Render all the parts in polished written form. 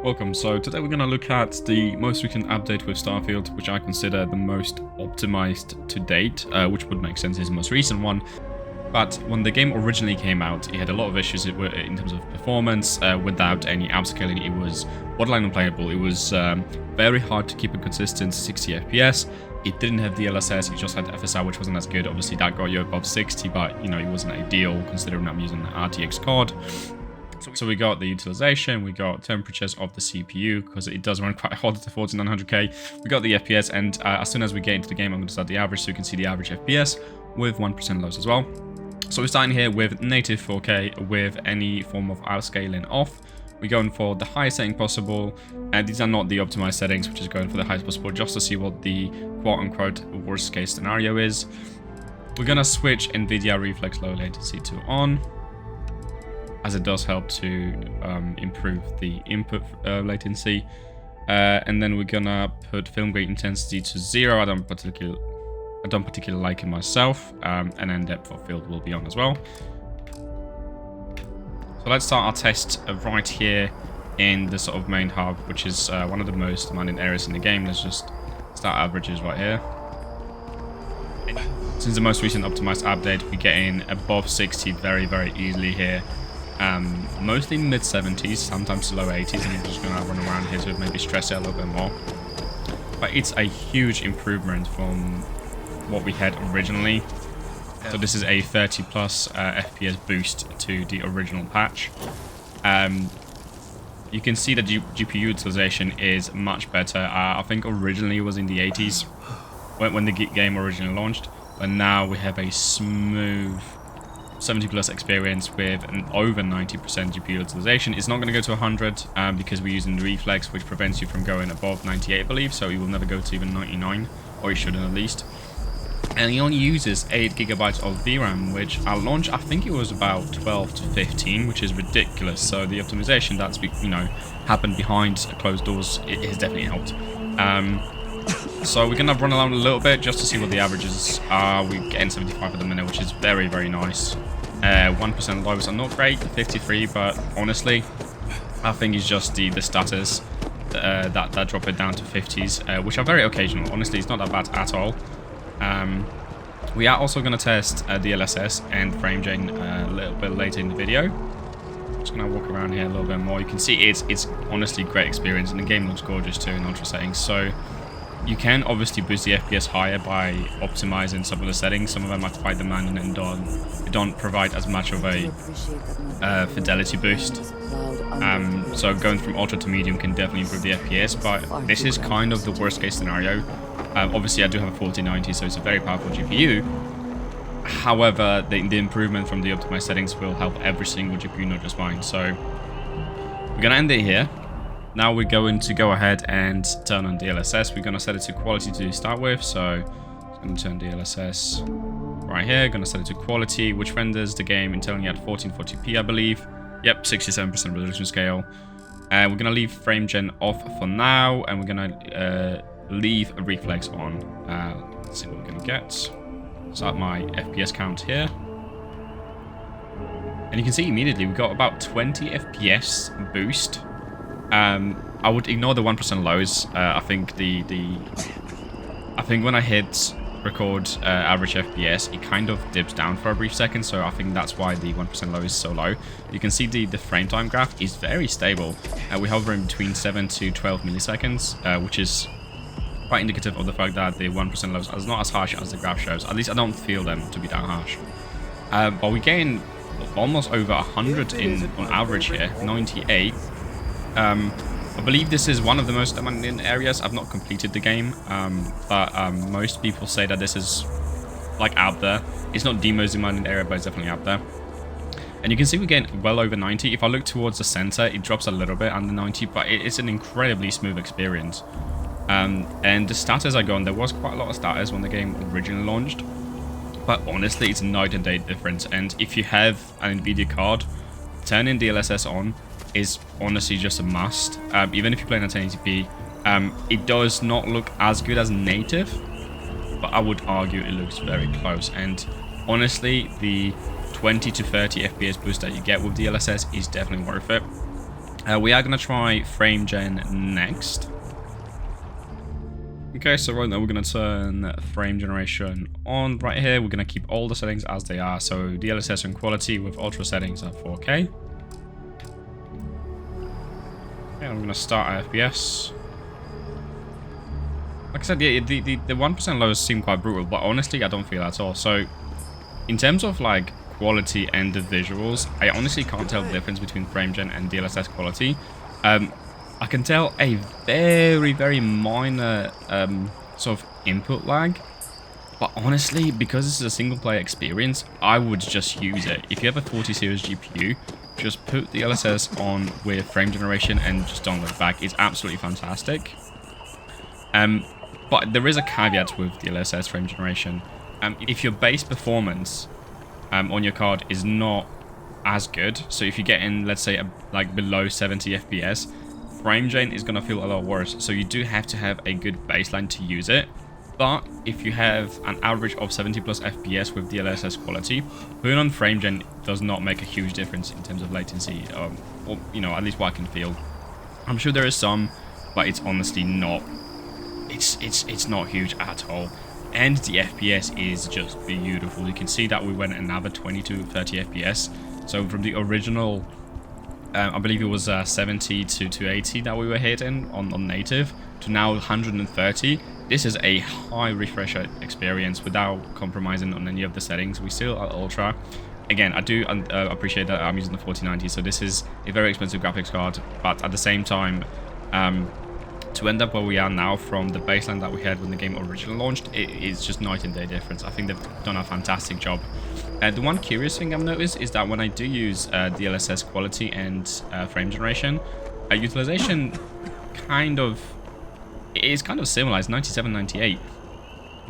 Welcome. So today we're going to look at the most recent update with Starfield, which I consider the most optimized to date, which would make sense is the most recent one. But when the game originally came out, it had a lot of issues in terms of performance. Without any upscaling, it was borderline unplayable. It was very hard to keep a consistent 60 FPS. It didn't have DLSS, it just had FSR, which wasn't as good. Obviously, that got you above 60, but it wasn't ideal considering I'm using an RTX card. So we got the utilization, we got temperatures of the CPU, because it does run quite hot at the 4900K. We got the FPS, and as soon as we get into the game, I'm going to start the average, so you can see the average FPS with 1% lows as well. So we're starting here with native 4K with any form of upscaling off. We're going for the highest setting possible, and these are not the optimized settings, which is going for the highest possible just to see what the quote-unquote worst case scenario is. We're going to switch NVIDIA Reflex Low Latency to on, as it does help to improve the input latency. And then we're gonna put film rate intensity to 0. I don't particularly like it myself. And then depth of field will be on as well. So let's start our test right here in the sort of main hub, which is one of the most demanding areas in the game. Let's just start averages right here. Since the most recent optimized update, we get in above 60 very, very easily here. Mostly mid 70s, sometimes low 80s, and I'm just gonna run around here to maybe stress it a little bit more. But it's a huge improvement from what we had originally. So this is a 30 plus FPS boost to the original patch. You can see that GPU utilization is much better. I think originally it was in the 80s when the game originally launched, but now we have a smooth 70 plus experience with an over 90% GPU utilization. It's not going to go to 100 because we're using the reflex, which prevents you from going above 98, I believe, so it will never go to even 99, or it shouldn't at least. And it only uses 8 gigabytes of VRAM, which at launch I think it was about 12 to 15, which is ridiculous. So the optimization that's happened behind closed doors, it has definitely helped. So we're gonna run around a little bit just to see what the averages are. We're getting 75 at the minute, which is very, very nice. 1% lows are not great, 53, but honestly, I think it's just the status that drop it down to 50s, which are very occasional. Honestly, it's not that bad at all. We are also gonna test DLSS and FrameGen a little bit later in the video. Just gonna walk around here a little bit more. You can see it's honestly great experience, and the game looks gorgeous too in ultra settings. So you can obviously boost the FPS higher by optimizing some of the settings. Some of them are quite demanding and don't provide as much of a fidelity boost. So going from ultra to medium can definitely improve the FPS, but this is kind of the worst case scenario. Obviously I do have a 4090, so it's a very powerful GPU. However, the improvement from the optimized settings will help every single GPU, not just mine. So we're gonna end it here. Now we're going to go ahead and turn on DLSS. We're going to set it to quality to start with. So I'm going to turn DLSS right here. Going to set it to quality, which renders the game internally at 1440p, I believe. Yep, 67% resolution scale. And we're going to leave FrameGen off for now. And we're going to leave a reflex on. Let's see what we're going to get. Start my FPS count here. And you can see immediately we've got about 20 FPS boost. I would ignore the 1% lows. I think when I hit record average FPS, it kind of dips down for a brief second, so I think that's why the 1% low is so low. You can see the frame time graph is very stable. We're hovering between 7 to 12 milliseconds, which is quite indicative of the fact that the 1% lows are not as harsh as the graph shows. At least I don't feel them to be that harsh. But we're getting almost over 100 on average here, 98. I believe this is one of the most demanding areas. I've not completed the game, but most people say that this is like out there. It's not the most demanding area, but it's definitely out there. And you can see we're getting well over 90. If I look towards the center, it drops a little bit under 90, but it's an incredibly smooth experience. And the starters I go on, there was quite a lot of starters when the game originally launched, but honestly, it's a night and day difference. And if you have an NVIDIA card, turning DLSS on is honestly just a must. Even if you're playing at 1080p, it does not look as good as native, but I would argue it looks very close. And honestly, the 20 to 30 FPS boost that you get with DLSS is definitely worth it. We are going to try frame gen next. Okay, so right now we're going to turn frame generation on. Right here, we're going to keep all the settings as they are. So DLSS and quality with ultra settings at 4K. Okay, I'm going to start FPS. Like I said, yeah, the 1% lows seem quite brutal, but honestly, I don't feel that at all. So in terms of like quality and the visuals, I honestly can't tell the difference between frame gen and DLSS quality. I can tell a very, very minor sort of input lag. But honestly, because this is a single player experience, I would just use it. If you have a 40 series GPU, just put the DLSS on with frame generation and just download it back. It's absolutely fantastic. But there is a caveat with DLSS frame generation. If your base performance on your card is not as good, so if you get in, let's say, like below 70 FPS, frame gen is going to feel a lot worse. So you do have to have a good baseline to use it. But if you have an average of 70 plus FPS with DLSS quality, putting on frame gen does not make a huge difference in terms of latency, or you know, at least what I can feel. I'm sure there is some, but it's honestly not. It's not huge at all. And the FPS is just beautiful. You can see that we went another 20 to 30 FPS. So from the original, I believe it was 70 to 80 that we were hitting on native, to now 130. This is a high refresh experience without compromising on any of the settings. We still are ultra. Again, I do appreciate that I'm using the 4090, so this is a very expensive graphics card, but at the same time, to end up where we are now from the baseline that we had when the game originally launched, it is just night and day difference. I think they've done a fantastic job. The one curious thing I've noticed is that when I do use DLSS quality and frame generation, utilization is kind of similar. It's 97, 98.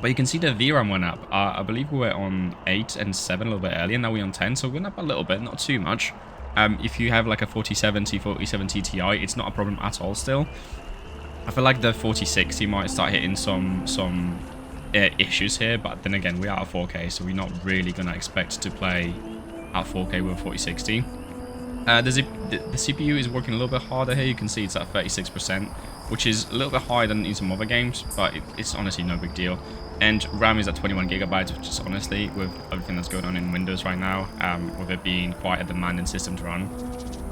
But you can see the VRAM went up. I believe we were on 8 and 7 a little bit earlier. Now we're on 10, so we went up a little bit, not too much. If you have like a 4070, 4070 Ti, it's not a problem at all still. I feel like the 4060 might start hitting some issues here, but then again, we are at 4K, so we're not really going to expect to play at 4K with 4060. The CPU is working a little bit harder here. You can see it's at 36%, which is a little bit higher than in some other games, but it's honestly no big deal. And RAM is at 21 gigabytes, which is honestly, with everything that's going on in Windows right now, with it being quite a demanding system to run,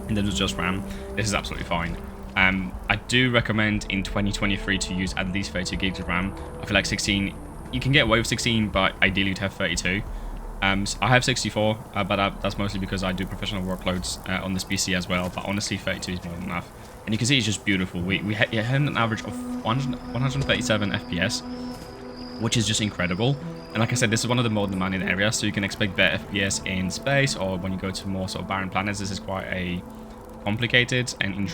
and then just RAM, this is absolutely fine. I do recommend in 2023 to use at least 32 gigs of RAM. I feel like 16, you can get away with 16, but ideally you'd have 32. So I have 64, but that's mostly because I do professional workloads on this PC as well. But honestly, 32 is more than enough. And you can see it's just beautiful. We had an average of 137 FPS, which is just incredible. And like I said, this is one of the more demanding areas, so you can expect better FPS in space, or when you go to more sort of barren planets. This is quite a complicated and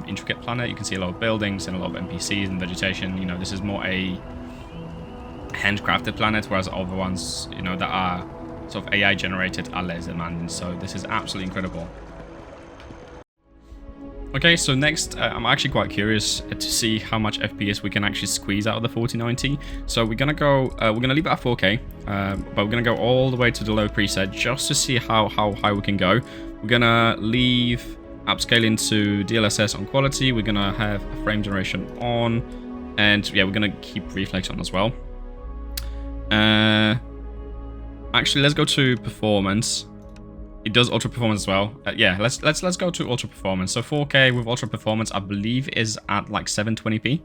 intricate planet. You can see a lot of buildings and a lot of NPCs and vegetation. You know, this is more a handcrafted planet, whereas other ones, you know, that are sort of AI generated are less demanding. So this is absolutely incredible. Okay, so next, I'm actually quite curious to see how much FPS we can actually squeeze out of the 4090. So we're gonna leave it at 4K, but we're gonna go all the way to the low preset just to see how high we can go. We're gonna leave upscaling to DLSS on quality. We're gonna have frame generation on, and yeah, we're gonna keep reflex on as well. Actually, let's go to performance. It does ultra performance as well. Yeah, let's go to ultra performance. So 4K with ultra performance, I believe, is at like 720p.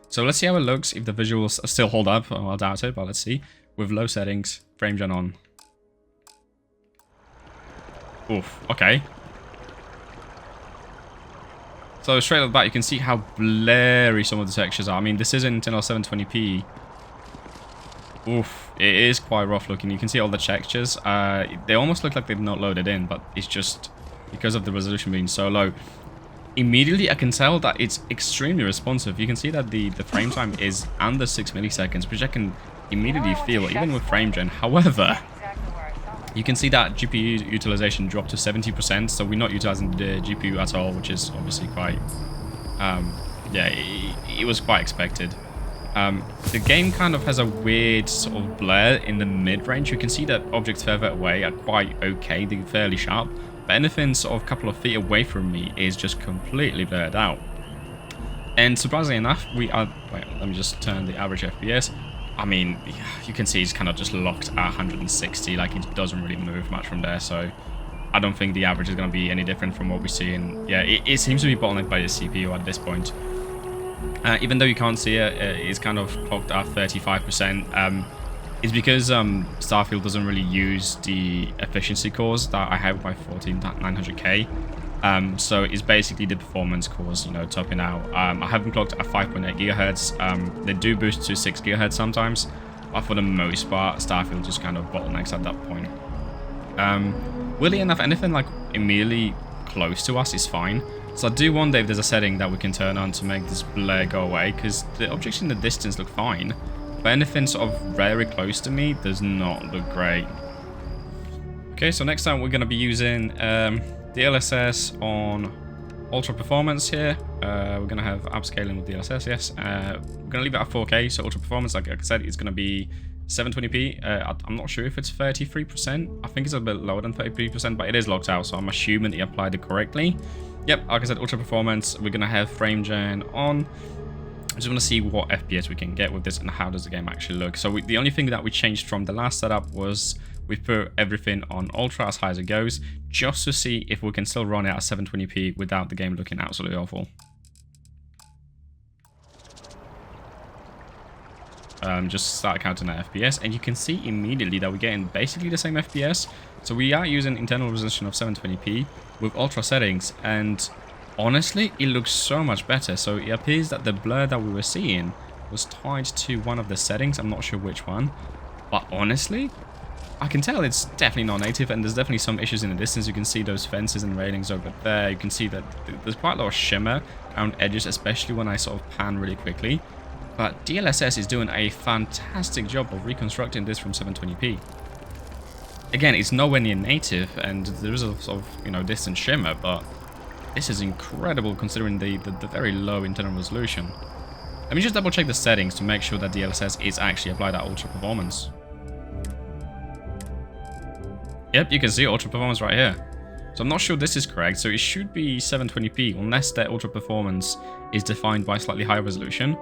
So let's see how it looks. If the visuals still hold up, well, I doubt it, but let's see. With low settings, frame gen on. Oof. Okay. So straight off the bat, you can see how blurry some of the textures are. I mean, this isn't Intel 720p. Oof, it is quite rough looking. You can see all the textures. They almost look like they've not loaded in, but it's just because of the resolution being so low. Immediately, I can tell that it's extremely responsive. You can see that the frame time is under 6 milliseconds, which I can immediately feel, even with frame gen. However, you can see that GPU utilization dropped to 70%, so we're not utilizing the GPU at all, which is obviously quite, yeah, it was quite expected. The game kind of has a weird sort of blur in the mid-range. You can see that objects further away are quite okay, they're fairly sharp, but anything sort of a couple of feet away from me is just completely blurred out. And surprisingly enough, we are... Wait, let me just turn the average FPS. I mean, you can see it's kind of just locked at 160, like it doesn't really move much from there, so I don't think the average is going to be any different from what we see. And yeah, it seems to be bottlenecked by the CPU at this point. Even though you can't see it, it's kind of clocked at 35%. It's because Starfield doesn't really use the efficiency cores that I have by 14900K. So it's basically the performance cores, you know, topping out. I have them clocked at 5.8 GHz. They do boost to 6 GHz sometimes, but for the most part, Starfield just kind of bottlenecks at that point. Weirdly enough, anything like immediately close to us is fine. So I do wonder if there's a setting that we can turn on to make this blur go away, because the objects in the distance look fine, but anything sort of very close to me does not look great. Okay, so next time we're going to be using DLSS on ultra performance here. We're going to have upscaling with DLSS, yes. We're going to leave it at 4K, so ultra performance, like I said, it's going to be 720p. I'm not sure if it's 33%. I think it's a bit lower than 33%, but it is locked out, so I'm assuming he applied it correctly. Yep, like I said, ultra performance. We're going to have frame gen on. I just want to see what FPS we can get with this and how does the game actually look. So the only thing that we changed from the last setup was we put everything on ultra as high as it goes, just to see if we can still run it at 720p without the game looking absolutely awful. Just start counting that FPS, and you can see immediately that we're getting basically the same FPS. So we are using internal resolution of 720p with ultra settings, and honestly, it looks so much better. So it appears that the blur that we were seeing was tied to one of the settings. I'm not sure which one, but honestly, I can tell it's definitely not native, and there's definitely some issues in the distance. You can see those fences and railings over there. You can see that there's quite a lot of shimmer around edges, especially when I sort of pan really quickly. But DLSS is doing a fantastic job of reconstructing this from 720p. Again, it's nowhere near native, and there is a sort of, you know, distant shimmer, but this is incredible considering the very low internal resolution. Let me just double check the settings to make sure that DLSS is actually applied at ultra performance. Yep, you can see ultra performance right here. So I'm not sure this is correct, so it should be 720p unless that ultra performance is defined by slightly higher resolution.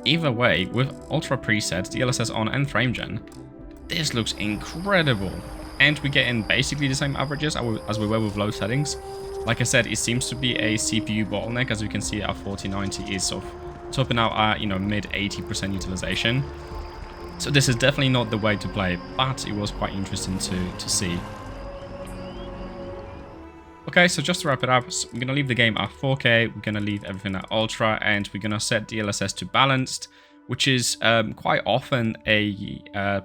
Either way, with ultra presets, DLSS on and frame gen, this looks incredible. And we're getting basically the same averages as we were with low settings. Like I said, it seems to be a CPU bottleneck, as you can see our 4090 is sort of topping out at, you know, mid 80% utilization. So this is definitely not the way to play, but it was quite interesting to see. Okay, so just to wrap it up, so we're going to leave the game at 4K, we're going to leave everything at ultra, and we're going to set DLSS to balanced, which is quite often a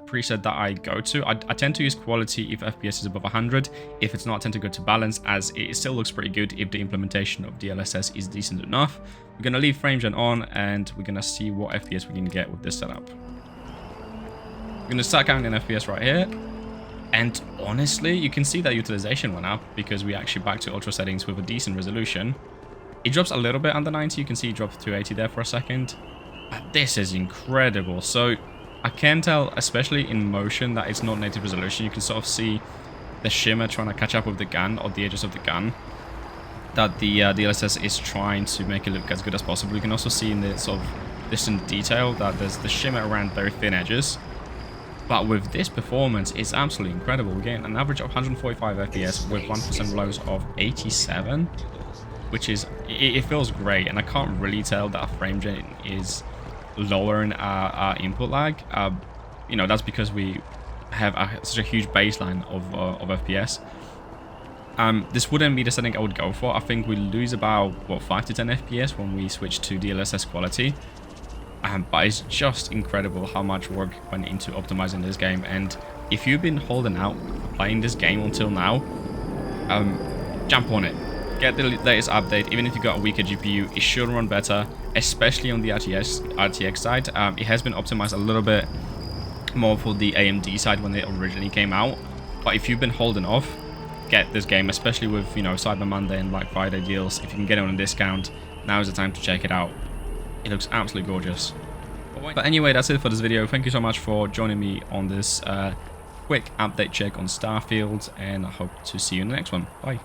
preset that I go to. I tend to use quality if FPS is above 100. If it's not, I tend to go to balance, as it still looks pretty good if the implementation of DLSS is decent enough. We're going to leave frame gen on, and we're going to see what FPS we can get with this setup. We're going to start counting FPS right here. And honestly, you can see that utilization went up because we actually back to ultra settings with a decent resolution. It drops a little bit under 90. You can see it dropped to 80 there for a second. But this is incredible. So I can tell, especially in motion, that it's not native resolution. You can sort of see the shimmer trying to catch up with the gun, or the edges of the gun, that the DLSS is trying to make it look as good as possible. You can also see in the sort of distant detail that there's the shimmer around very thin edges. But with this performance, it's absolutely incredible. We're getting an average of 145 FPS with 1% lows of 87, which is, it feels great. And I can't really tell that frame gen is lowering our input lag. You know, that's because we have such a huge baseline of FPS. This wouldn't be the setting I would go for. I think we lose about, what, 5 to 10 FPS when we switch to DLSS quality. But it's just incredible how much work went into optimizing this game. And if you've been holding out playing this game until now, jump on it. Get the latest update. Even if you got a weaker GPU, it should run better, especially on the RTX side. It has been optimized a little bit more for the AMD side when it originally came out. But if you've been holding off, get this game, especially with, you know, Cyber Monday and Black Friday deals. If you can get it on a discount, now is the time to check it out. It looks absolutely gorgeous. But anyway, that's it for this video. Thank you so much for joining me on this quick update check on Starfield, and I hope to see you in the next one. Bye.